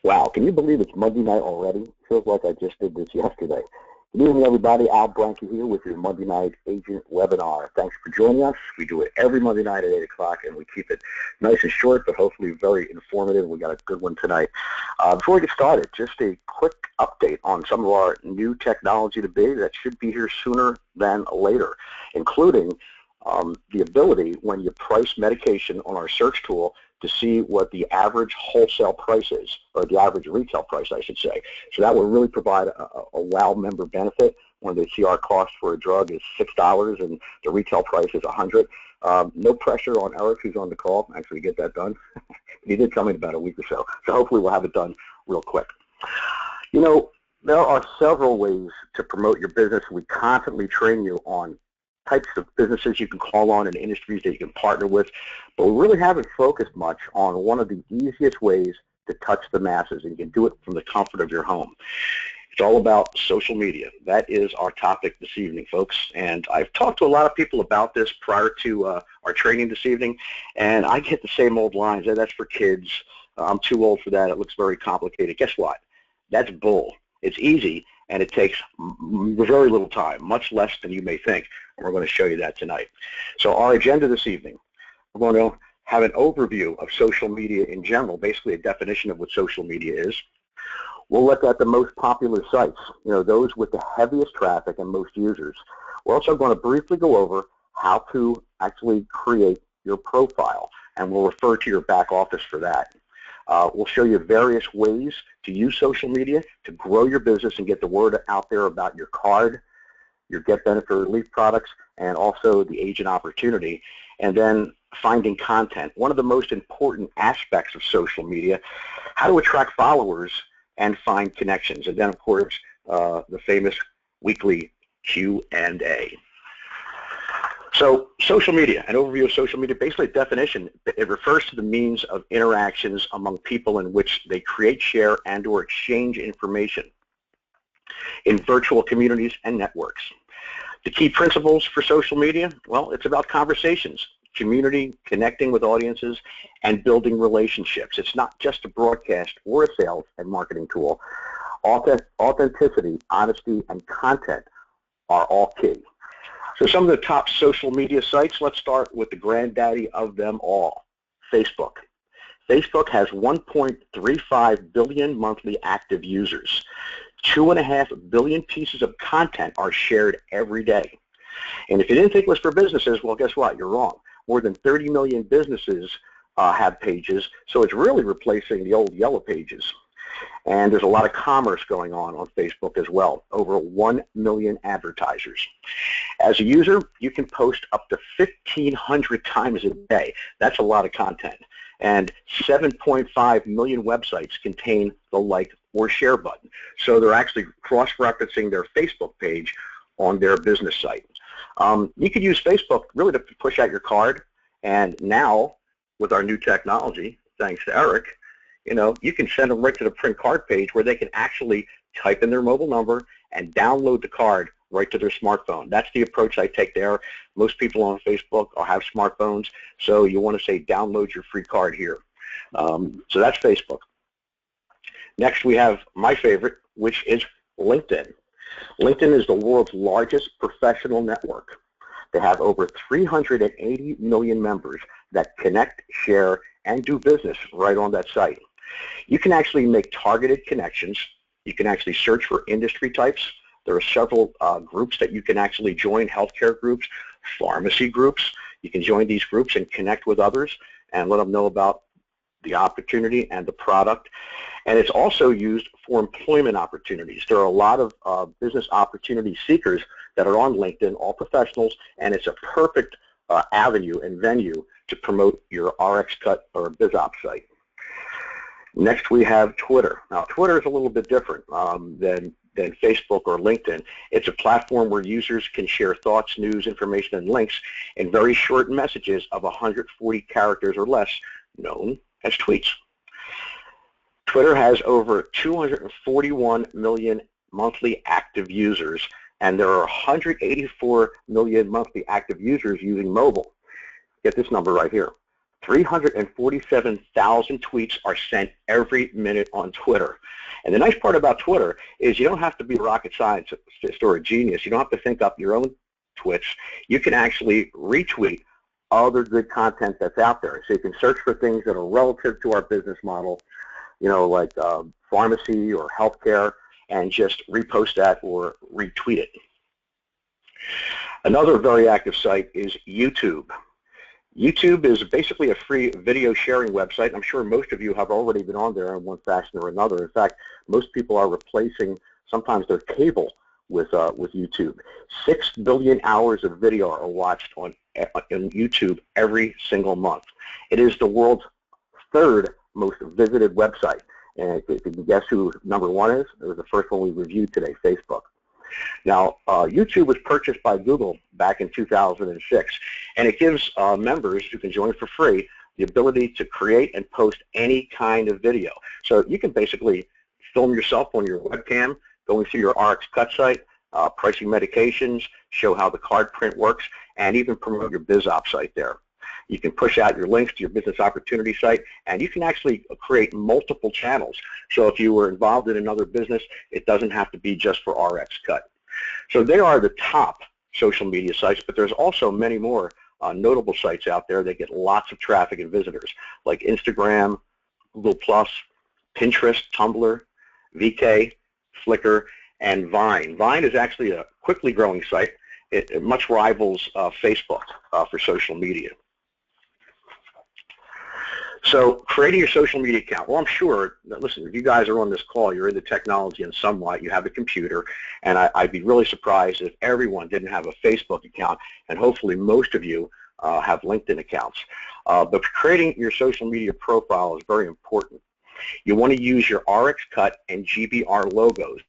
Wow, can you believe it's Monday night already? Feels like I just did this yesterday. Good evening, everybody. Al Blanky here with your Monday night agent webinar. Thanks for joining us. We do it every Monday night at 8 o'clock, and we keep it nice and short, but hopefully very informative. We got a good one tonight. Before we get started, just a quick update on some of our new technology to be that should be here sooner than later, including the ability when you price medication on our search tool to see what the average wholesale price is, or the average retail price, I should say. So that will really provide a WOW member benefit when they see our cost for a drug is $6 and the retail price is $100. No pressure on Eric, who's on the call, actually get that done. He did come in about a week or so. So hopefully we'll have it done real quick. You know, there are several ways to promote your business. We constantly train you on types of businesses you can call on and industries that you can partner with, but we really haven't focused much on one of the easiest ways to touch the masses, and you can do it from the comfort of your home. It's all about social media. That is our topic this evening, folks, and I've talked to a lot of people about this prior to our training this evening, and I get the same old lines. That's for kids. I'm too old for that. It looks very complicated. Guess what? That's bull. It's easy, and it takes very little time, much less than you may think. We're going to show you that tonight. So our agenda this evening, we're going to have an overview of social media in general, basically a definition of what social media is. We'll look at the most popular sites, those with the heaviest traffic and most users. We're also going to briefly go over how to actually create your profile, and we'll refer to your back office for that. We'll show you various ways to use social media to grow your business and get the word out there about your card, your Get Benefit Relief products, and also the agent opportunity. And then finding content. One of the most important aspects of social media, how to attract followers and find connections. And then, of course, the famous weekly Q&A. So social media, an overview of social media, basically a definition, it refers to the means of interactions among people in which they create, share, and or exchange information in virtual communities and networks. The key principles for social media, well, it's about conversations, community, connecting with audiences, and building relationships. It's not just a broadcast or a sales and marketing tool. Authenticity, honesty, and content are all key. So some of the top social media sites, let's start with the granddaddy of them all, Facebook. Facebook has 1.35 billion monthly active users. 2.5 billion pieces of content are shared every day. And if you didn't think it was for businesses, well, guess what? You're wrong. More than 30 million businesses have pages, so it's really replacing the old yellow pages. And there's a lot of commerce going on Facebook as well, over 1 million advertisers. As a user, you can post up to 1,500 times a day. That's a lot of content. And 7.5 million websites contain the like or share button. So they're actually cross-referencing their Facebook page on their business site. You could use Facebook really to push out your card, and now with our new technology, thanks to Eric, you can send them right to the print card page where they can actually type in their mobile number and download the card right to their smartphone. That's the approach I take there. Most people on Facebook have smartphones, so you want to say download your free card here. So that's Facebook. Next, we have my favorite, which is LinkedIn. LinkedIn is the world's largest professional network. They have over 380 million members that connect, share, and do business right on that site. You can actually make targeted connections. You can actually search for industry types. There are several groups that you can actually join, healthcare groups, pharmacy groups. You can join these groups and connect with others and let them know about the opportunity and the product. And it's also used for employment opportunities. There are a lot of business opportunity seekers that are on LinkedIn, all professionals, and it's a perfect avenue and venue to promote your RxCut or BizOps site. Next, we have Twitter. Now, Twitter is a little bit different than Facebook or LinkedIn. It's a platform where users can share thoughts, news, information, and links in very short messages of 140 characters or less, known as tweets. Twitter has over 241 million monthly active users, and there are 184 million monthly active users using mobile. Get this number right here, 347,000 tweets are sent every minute on Twitter. And the nice part about Twitter is you don't have to be a rocket scientist or a genius. You don't have to think up your own tweets. You can actually retweet other good content that's out there. So you can search for things that are relative to our business model, you know, like pharmacy or healthcare, and just repost that or retweet it. Another very active site is YouTube. YouTube is basically a free video sharing website. I'm sure most of you have already been on there in one fashion or another. In fact, most people are replacing sometimes their cable with YouTube. 6 billion hours of video are watched on YouTube every single month. It is the world's third most visited website. And can you guess who number one is? It was the first one we reviewed today, Facebook. Now, YouTube was purchased by Google back in 2006, and it gives members who can join for free the ability to create and post any kind of video. So you can basically film yourself on your webcam, going through your RxCut site, pricing medications, show how the card print works, and even promote your BizOp site there. You can push out your links to your business opportunity site, and you can actually create multiple channels. So if you were involved in another business, it doesn't have to be just for RxCut. So they are the top social media sites, but there's also many more notable sites out there that get lots of traffic and visitors, like Instagram, Google+, Pinterest, Tumblr, VK, Flickr, and Vine. Vine is actually a quickly growing site. It much rivals Facebook for social media. So creating your social media account. Well, I'm sure that, listen, if you guys are on this call, you're into technology and somewhat, you have a computer, and I'd be really surprised if everyone didn't have a Facebook account, and hopefully most of you have LinkedIn accounts. But creating your social media profile is very important. You want to use your RxCut and GBR logos.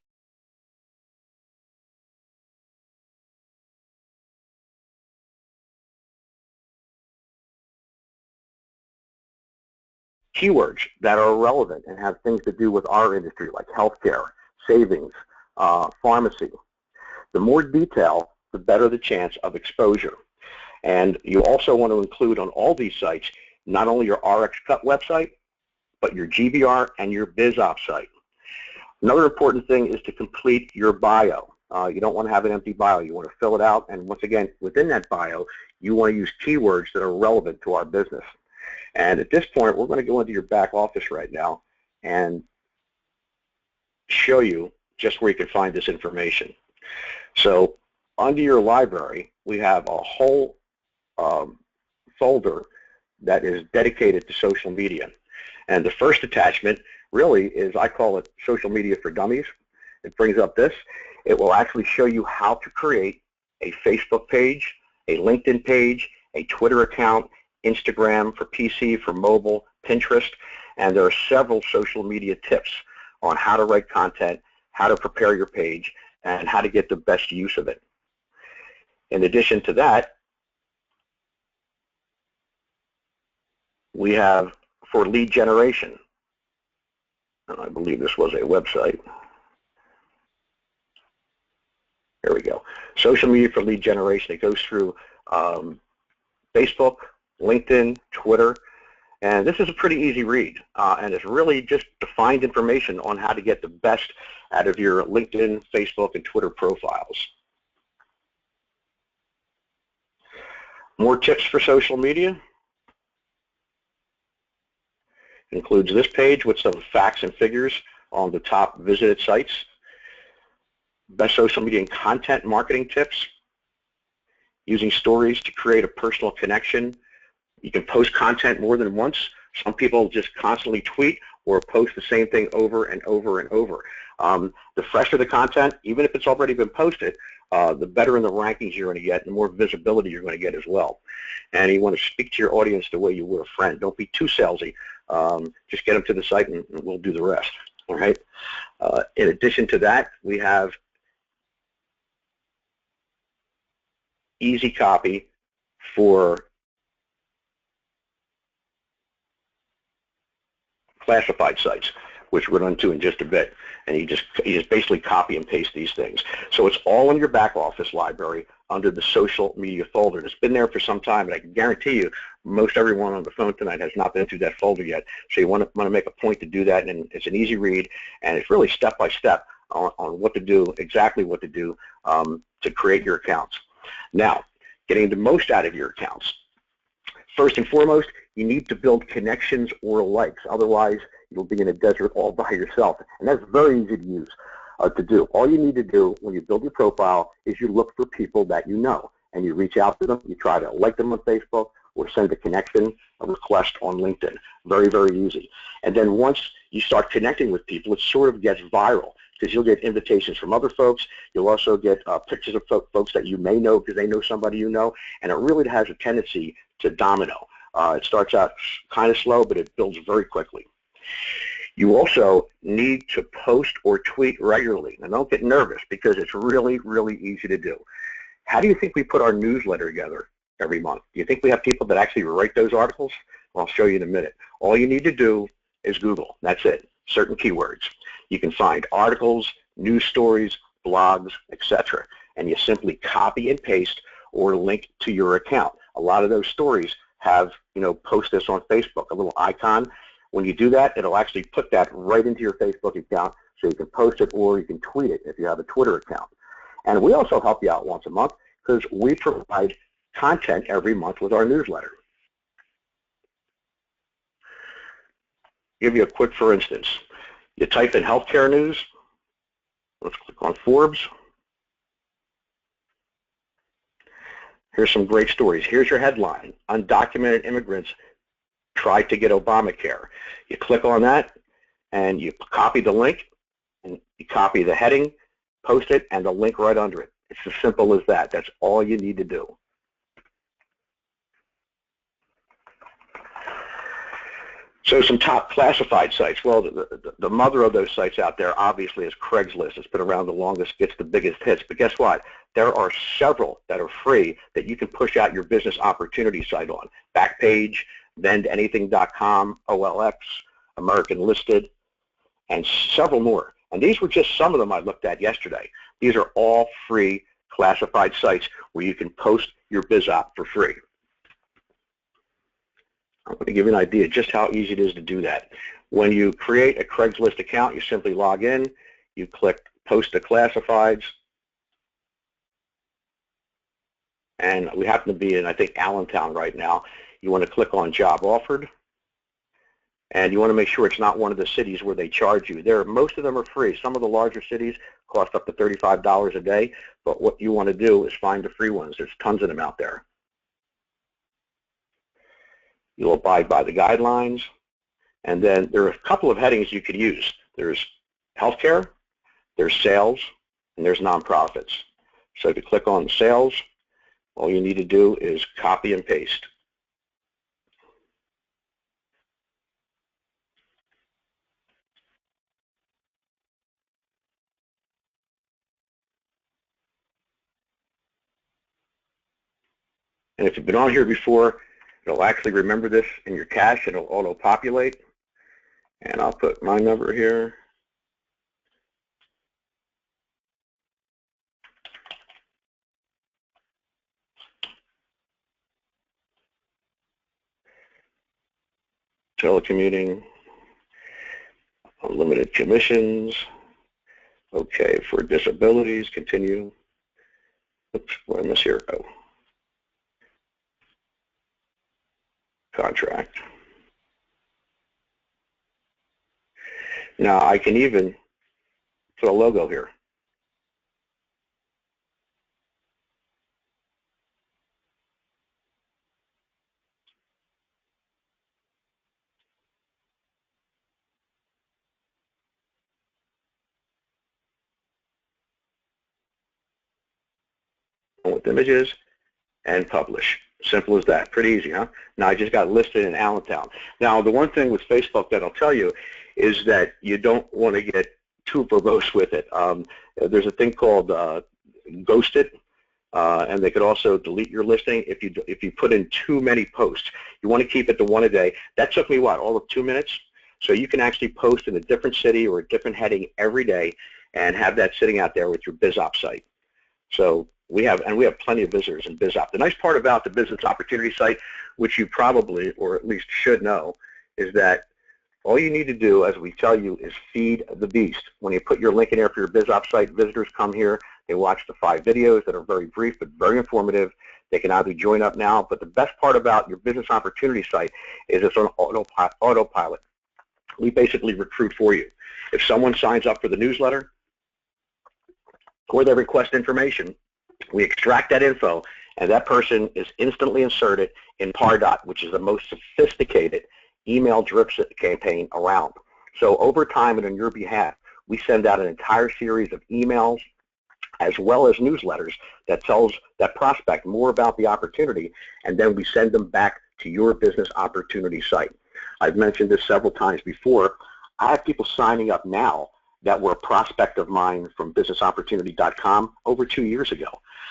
Keywords that are relevant and have things to do with our industry, like healthcare, savings, pharmacy. The more detail, the better the chance of exposure. And you also want to include on all these sites not only your RxCut website, but your GBR and your BizOp site. Another important thing is to complete your bio. You don't want to have an empty bio. You want to fill it out, and once again, within that bio, you want to use keywords that are relevant to our business. And at this point, we're going to go into your back office right now and show you just where you can find this information. So under your library, we have a whole folder that is dedicated to social media. And the first attachment really is, I call it Social Media for Dummies. It brings up this. It will actually show you how to create a Facebook page, a LinkedIn page, a Twitter account, Instagram for PC, for mobile, Pinterest, and there are several social media tips on how to write content, how to prepare your page, and how to get the best use of it. In addition to that, we have for lead generation, and I believe this was a website. There we go. Social media for lead generation. It goes through Facebook, LinkedIn, Twitter, and this is a pretty easy read, and it's really just defined information on how to get the best out of your LinkedIn, Facebook, and Twitter profiles. More tips for social media includes this page with some facts and figures on the top visited sites, best social media and content marketing tips, using stories to create a personal connection. You can post content more than once. Some people just constantly tweet or post the same thing over and over and over. The fresher the content, even if it's already been posted, the better in the rankings you're going to get, and the more visibility you're going to get as well. And you want to speak to your audience the way you would a friend. Don't be too salesy. Just get them to the site and we'll do the rest. All right. In addition to that, we have easy copy for classified sites, which we're going to in just a bit. And you just basically copy and paste these things. So it's all in your back office library, under the social media folder. It's been there for some time, and I can guarantee you most everyone on the phone tonight has not been through that folder yet. So you want to make a point to do that, and it's an easy read, and it's really step-by-step on what to do, exactly what to do to create your accounts. Now, getting the most out of your accounts. First and foremost, you need to build connections or likes. Otherwise, you'll be in a desert all by yourself, and that's very easy to use. To do. All you need to do when you build your profile is you look for people that you know, and you reach out to them. You try to like them on Facebook or send a connection, a request on LinkedIn. Very, very easy. And then once you start connecting with people, it sort of gets viral because you'll get invitations from other folks. You'll also get pictures of folks that you may know because they know somebody you know, and it really has a tendency to domino. It starts out kind of slow, but it builds very quickly. You also need to post or tweet regularly. Now, don't get nervous because it's really, really easy to do. How do you think we put our newsletter together every month? Do you think we have people that actually write those articles? Well, I'll show you in a minute. All you need to do is Google. That's it. Certain keywords. You can find articles, news stories, blogs, etc. And you simply copy and paste or link to your account. A lot of those stories have, post this on Facebook, a little icon. When you do that, it'll actually put that right into your Facebook account so you can post it or you can tweet it if you have a Twitter account. And we also help you out once a month because we provide content every month with our newsletter. Give you a quick for instance. You type in healthcare news. Let's click on Forbes. Here's some great stories. Here's your headline. Undocumented immigrants try to get Obamacare. You click on that, and you copy the link, and you copy the heading, post it, and the link right under it. It's as simple as that. That's all you need to do. So some top classified sites. Well, the mother of those sites out there obviously is Craigslist. It's been around the longest, gets the biggest hits. But guess what? There are several that are free that you can push out your business opportunity site on. Backpage, VendAnything.com, OLX, American Listed, and several more. And these were just some of them I looked at yesterday. These are all free classified sites where you can post your BizOp for free. I'm going to give you an idea just how easy it is to do that. When you create a Craigslist account, you simply log in, you click Post to Classifieds, and we happen to be in, I think, Allentown right now. You want to click on Job Offered, and you want to make sure it's not one of the cities where they charge you. Most of them are free. Some of the larger cities cost up to $35 a day, but what you want to do is find the free ones. There's tons of them out there. You'll abide by the guidelines, and then there are a couple of headings you could use. There's healthcare, there's sales, and there's nonprofits. So if you click on sales, all you need to do is copy and paste. And if you've been on here before, it'll actually remember this in your cache. It'll auto-populate. And I'll put my number here. Telecommuting, unlimited commissions. Okay, for disabilities, continue. Oops, what did I miss here? Oh. Contract. Now I can even put a logo here. With images and publish. Simple as that. Pretty easy, huh? Now I just got listed in Allentown. Now the one thing with Facebook that I'll tell you is that you don't want to get too verbose with it. There's a thing called ghost it, and they could also delete your listing if you put in too many posts. You want to keep it to one a day. That took me what, all of 2 minutes? So you can actually post in a different city or a different heading every day and have that sitting out there with your BizOp site. So We have plenty of visitors in BizOp. The nice part about the business opportunity site, which you probably, or at least should know, is that all you need to do, as we tell you, is feed the beast. When you put your link in there for your BizOp site, visitors come here, they watch the 5 videos that are very brief but very informative. They can either join up now, but the best part about your business opportunity site is it's on autopilot. We basically recruit for you. If someone signs up for the newsletter or they request information, we extract that info, and that person is instantly inserted in Pardot, which is the most sophisticated email drip campaign around. So over time and on your behalf, we send out an entire series of emails as well as newsletters that tells that prospect more about the opportunity, and then we send them back to your business opportunity site. I've mentioned this several times before. I have people signing up now that were a prospect of mine from businessopportunity.com over 2 years ago.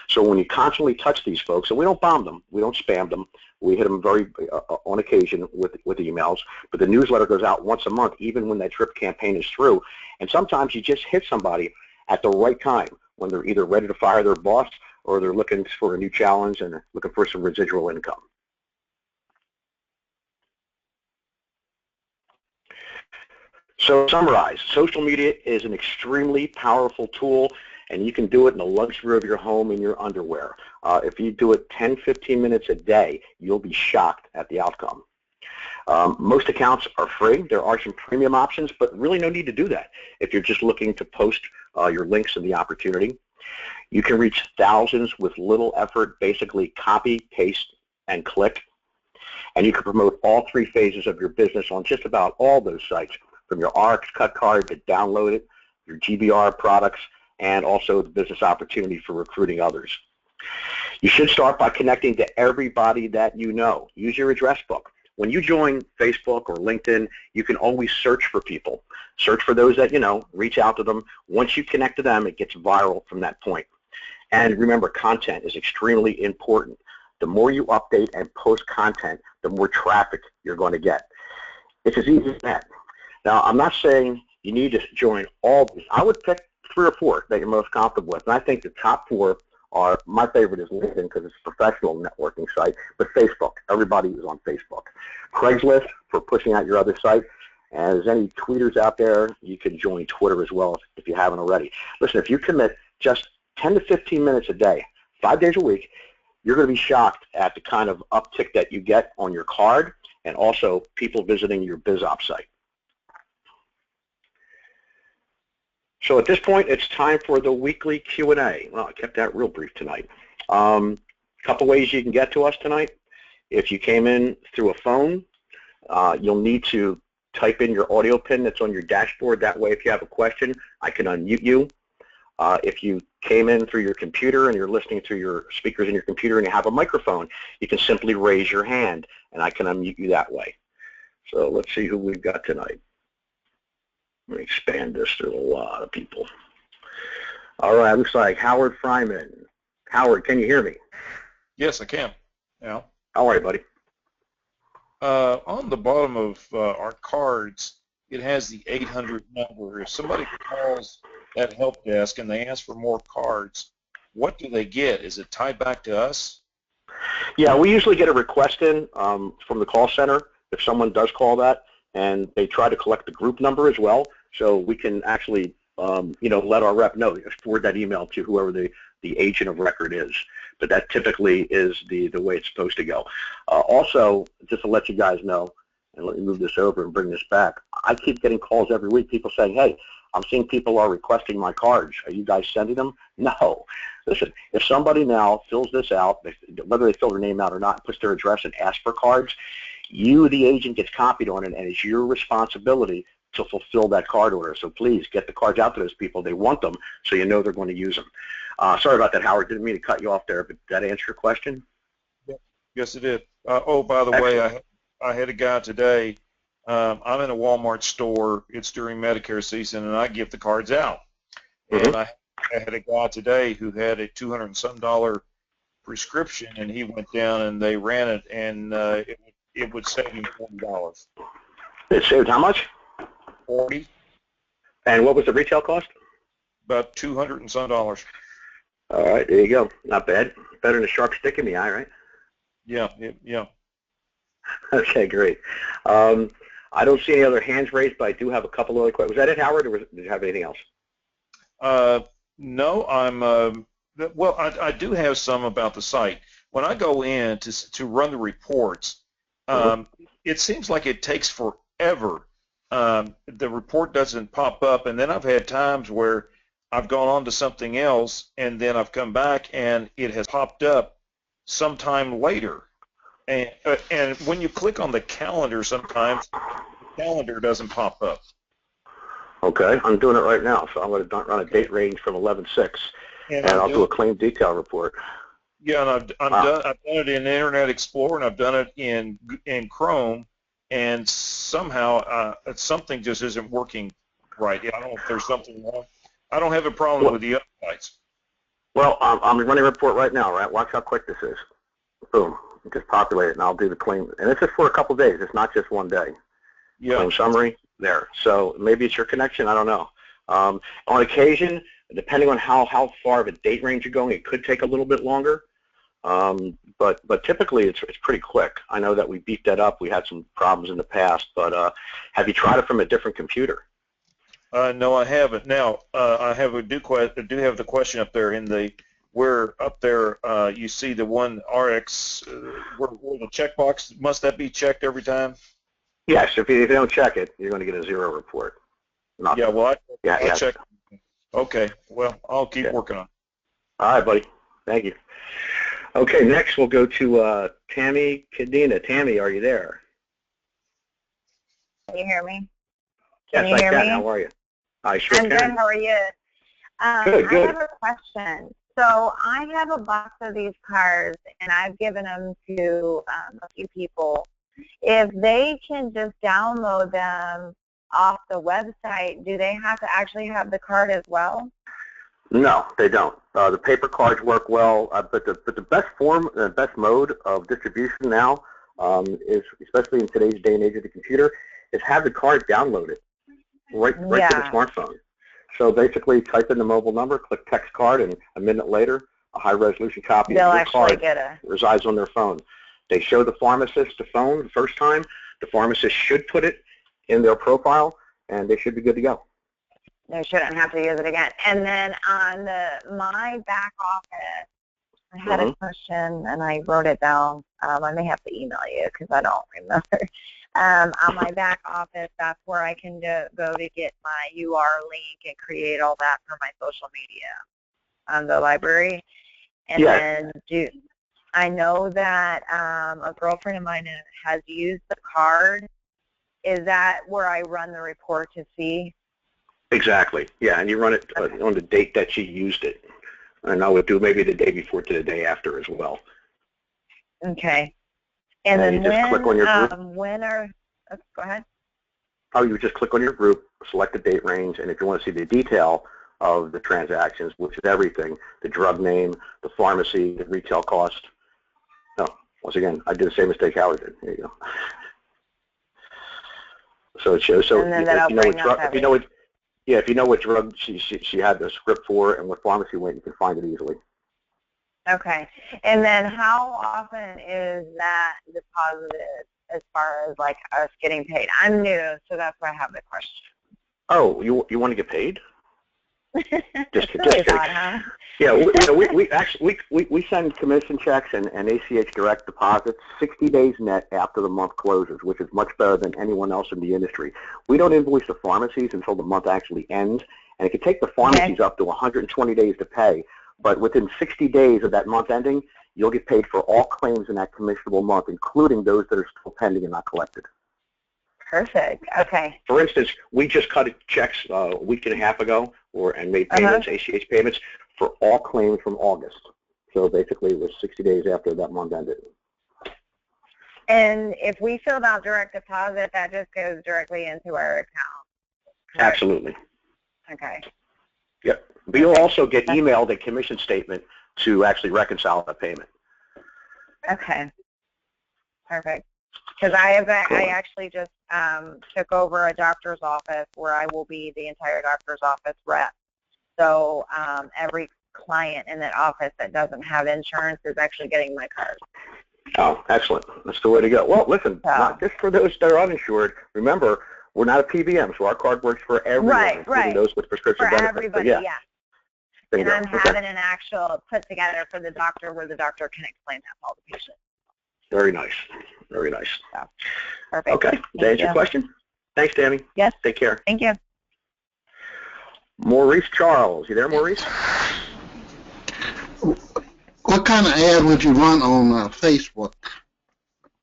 So when you constantly touch these folks, and we don't bomb them, we don't spam them, we hit them very on occasion with emails, but the newsletter goes out once a month, even when that drip campaign is through. And sometimes you just hit somebody at the right time when they're either ready to fire their boss or they're looking for a new challenge and looking for some residual income. So to summarize, social media is an extremely powerful tool, and you can do it in the luxury of your home in your underwear. If you do it 10, 15 minutes a day, you'll be shocked at the outcome. Most accounts are free. There are some premium options, but really no need to do that if you're just looking to post your links and the opportunity. You can reach thousands with little effort, basically copy, paste, and click. And you can promote all 3 phases of your business on just about all those sites, from your RxCut card to download it, your GBR products, and also the business opportunity for recruiting others. You should start by connecting to everybody that you know. Use your address book. When you join Facebook or LinkedIn, you can always search for people. Search for those that you know, reach out to them. Once you connect to them, it gets viral from that point. And remember, content is extremely important. The more you update and post content, the more traffic you're going to get. It's as easy as that. Now, I'm not saying you need to join all these. I would pick 3 or 4 that you're most comfortable with. And I think the top 4 are, my favorite is LinkedIn because it's a professional networking site, but Facebook. Everybody is on Facebook. Craigslist for pushing out your other site. And as any tweeters out there, you can join Twitter as well if you haven't already. Listen, if you commit just 10 to 15 minutes a day, 5 days a week, you're going to be shocked at the kind of uptick that you get on your card and also people visiting your BizOp site. So at this point, it's time for the weekly Q&A. Well, I kept that real brief tonight. Couple ways you can get to us tonight. If you came in through a phone, you'll need to type in your audio pin that's on your dashboard. That way, if you have a question, I can unmute you. If you came in through your computer and you're listening through your speakers in your computer and you have a microphone, you can simply raise your hand, and I can unmute you that way. So let's see who we've got tonight. Let me expand this to a lot of people. All right, looks like Howard Fryman. Howard, can you hear me? Yes, I can. Yeah. How are you, buddy? On the bottom of our cards, it has the 800 number. If somebody calls that help desk and they ask for more cards, what do they get? Is it tied back to us? Yeah, we usually get a request in from the call center if someone does call that, and they try to collect the group number as well, so we can actually, let our rep know, forward that email to whoever the agent of record is. But that typically is the way it's supposed to go. Also, just to let you guys know, and let me move this over and bring this back, I keep getting calls every week, people saying, hey, I'm seeing people are requesting my cards. Are you guys sending them? No. Listen, if somebody now fills this out, whether they fill their name out or not, puts their address and asks for cards, you, the agent, gets copied on it, and it's your responsibility to fulfill that card order. So please get the cards out to those people. They want them, so you know they're going to use them. Sorry about that, Howard. Didn't mean to cut you off there, but did that answer your question? Yes, it did. Oh, by the way, I had a guy today. I'm in a Walmart store. It's during Medicare season, and I give the cards out. Mm-hmm. And I had a guy today who had a $200 and some prescription, and he went down and they ran it, and it would save him $40. It saved how much? $40. And what was the retail cost? About $200 and some. All right, there you go. Not bad. Better than a sharp stick in the eye, right? Yeah, yeah. Okay, great. I don't see any other hands raised, but I do have a couple other questions. Was that it, Howard, or did you have anything else? No, well, I do have some about the site. When I go in to run the reports, Mm-hmm. it seems like it takes forever. The report doesn't pop up, and then I've had times where I've gone on to something else, and then I've come back, and it has popped up sometime later. And when you click on the calendar, sometimes the calendar doesn't pop up. Okay, I'm doing it right now, so I'm going to run a date range from 11/6, and I'll do a claim detail report. Yeah, and I've done it in Internet Explorer, and I've done it in Chrome, and somehow something just isn't working right. I don't know if there's something wrong. I don't have a problem with the other sites. Well, I'm running a report right now, right? Watch how quick this is. Boom, just populate it, and I'll do the claim. And it's just for a couple days. It's not just one day. Yeah. Claim summary there. So maybe it's your connection. I don't know. On occasion, depending on how far of a date range you're going, it could take a little bit longer. But typically it's pretty quick. I know that we beat that up. We had some problems in the past, but have you tried it from a different computer? No, I haven't. Now I do have the question up there where up there you see the one RX where the checkbox, must that be checked every time? Yes. If you don't check it, you're going to get a 0 report. Nothing. Yeah. Well, I'll yeah. check. Okay. Well, I'll keep working on it. All right, buddy. Thank you. Okay, next we'll go to Tammy Cadena. Tammy, are you there? Can you hear me? Yes, I can. How are you? I sure can. I'm good. How are you? Good. I have a question. So I have a box of these cards, and I've given them to a few people. If they can just download them off the website, do they have to actually have the card as well? No, they don't. The paper cards work well, but the best form, the best mode of distribution now is, especially in today's day and age of the computer, is have the card downloaded right to the smartphone. So basically, type in the mobile number, click text card, and a minute later, a high-resolution copy of your card resides on their phone. They show the pharmacist the phone the first time. The pharmacist should put it in their profile, and they should be good to go. They shouldn't have to use it again. And then on my back office, I had a question, and I wrote it down. I may have to email you because I don't remember. On my back office, that's where I can go to get my UR link and create all that for my social media on the library. And then I know that a girlfriend of mine has used the card. Is that where I run the report to see? Exactly. Yeah, and you run it on the date that you used it. And I would do maybe the day before to the day after as well. Okay. And then you just click on your group. Go ahead. Oh, you would just click on your group, select the date range, and if you want to see the detail of the transactions, which is everything, the drug name, the pharmacy, the retail cost. No, once again, I did the same mistake Howard did. There you go. So it shows. So if you know what drug she had the script for and what pharmacy went, you can find it easily. Okay. And then how often is that deposited as far as like us getting paid? I'm new, so that's why I have the question. Oh, you want to get paid? Just really odd, huh? Yeah, we send commission checks and ACH direct deposits 60 days net after the month closes, which is much better than anyone else in the industry. We don't invoice the pharmacies until the month actually ends, and it can take the pharmacies up to 120 days to pay. But within 60 days of that month ending, you'll get paid for all claims in that commissionable month, including those that are still pending and not collected. Perfect. Okay. For instance, we just cut checks a week and a half ago and made payments, ACH payments, for all claims from August. So basically it was 60 days after that month ended. And if we filled out direct deposit, that just goes directly into our account? Correct? Absolutely. Okay. Yep. But you'll also get emailed a commission statement to actually reconcile that payment. Okay. Perfect. Because I actually just took over a doctor's office where I will be the entire doctor's office rep. So every client in that office that doesn't have insurance is actually getting my card. Oh, excellent. That's the way to go. Well, listen, not just for those that are uninsured. Remember, we're not a PBM, so our card works for everyone, including those with prescription benefits. For everybody, yeah. And I'm having an actual put together for the doctor where the doctor can explain that to all the patients. Very nice. Very nice. So, perfect. Okay. Did that answer your question? Thanks, Tammy. Yes. Take care. Thank you. Maurice Charles. You there, Maurice? What kind of ad would you run on Facebook?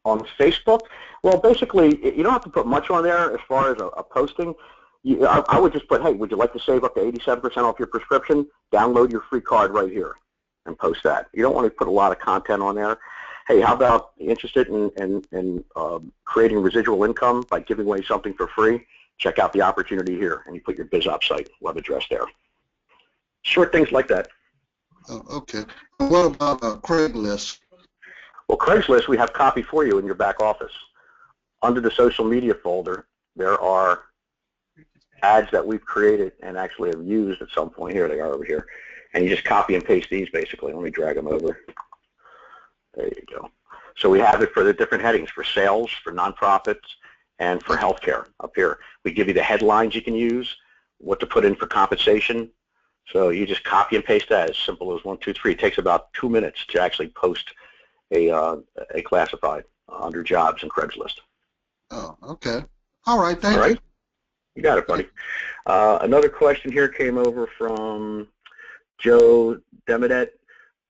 On Facebook? Well, basically, you don't have to put much on there as far as a posting. I would just put, hey, would you like to save up to 87% off your prescription? Download your free card right here and post that. You don't want to put a lot of content on there. Hey, how about interested in creating residual income by giving away something for free? Check out the opportunity here, and you put your BizOp site web address there. Short things like that. Oh, okay. What about Craigslist? Well, Craigslist, we have copy for you in your back office. Under the social media folder, there are ads that we've created and actually have used at some point. Here they are over here. And you just copy and paste these basically. Let me drag them over. There you go. So we have it for the different headings, for sales, for nonprofits, and for healthcare up here. We give you the headlines you can use, what to put in for compensation. So you just copy and paste that as simple as 1, 2, 3. It takes about 2 minutes to actually post a classified under jobs in Craigslist. Oh, okay. All right, thank you. You got it, buddy. Another question here came over from Joe Demidet.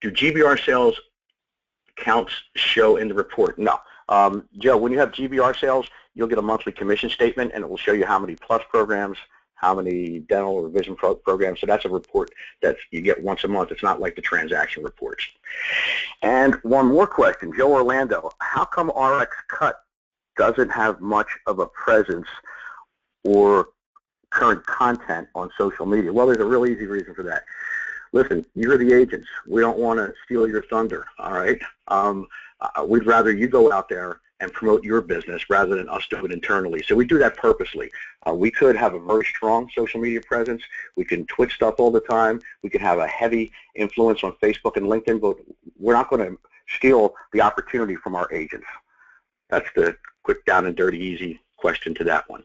Do GBR sales counts show in the report? No. Joe, when you have GBR sales, you'll get a monthly commission statement, and it will show you how many plus programs, how many dental or vision programs. So that's a report that you get once a month. It's not like the transaction reports. And one more question, Joe Orlando. How come RxCut doesn't have much of a presence or current content on social media? Well, there's a real easy reason for that. Listen, you're the agents. We don't want to steal your thunder, all right? We'd rather you go out there and promote your business rather than us do it internally. So we do that purposely. We could have a very strong social media presence. We can tweet stuff all the time. We can have a heavy influence on Facebook and LinkedIn, but we're not going to steal the opportunity from our agents. That's the quick, down and dirty, easy question to that one.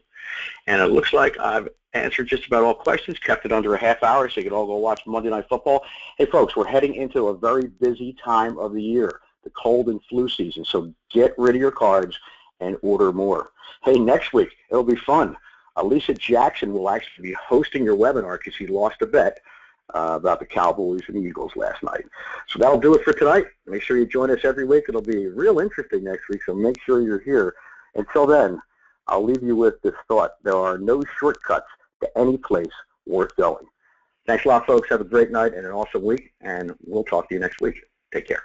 And it looks like I've answered just about all questions, kept it under a half hour so you can all go watch Monday Night Football. Hey, folks, we're heading into a very busy time of the year, the cold and flu season, so get rid of your cards and order more. Hey, next week, it'll be fun. Lisa Jackson will actually be hosting your webinar because she lost a bet about the Cowboys and Eagles last night. So that'll do it for tonight. Make sure you join us every week. It'll be real interesting next week, so make sure you're here. Until then, I'll leave you with this thought. There are no shortcuts to any place worth going. Thanks a lot, folks. Have a great night and an awesome week, and we'll talk to you next week. Take care.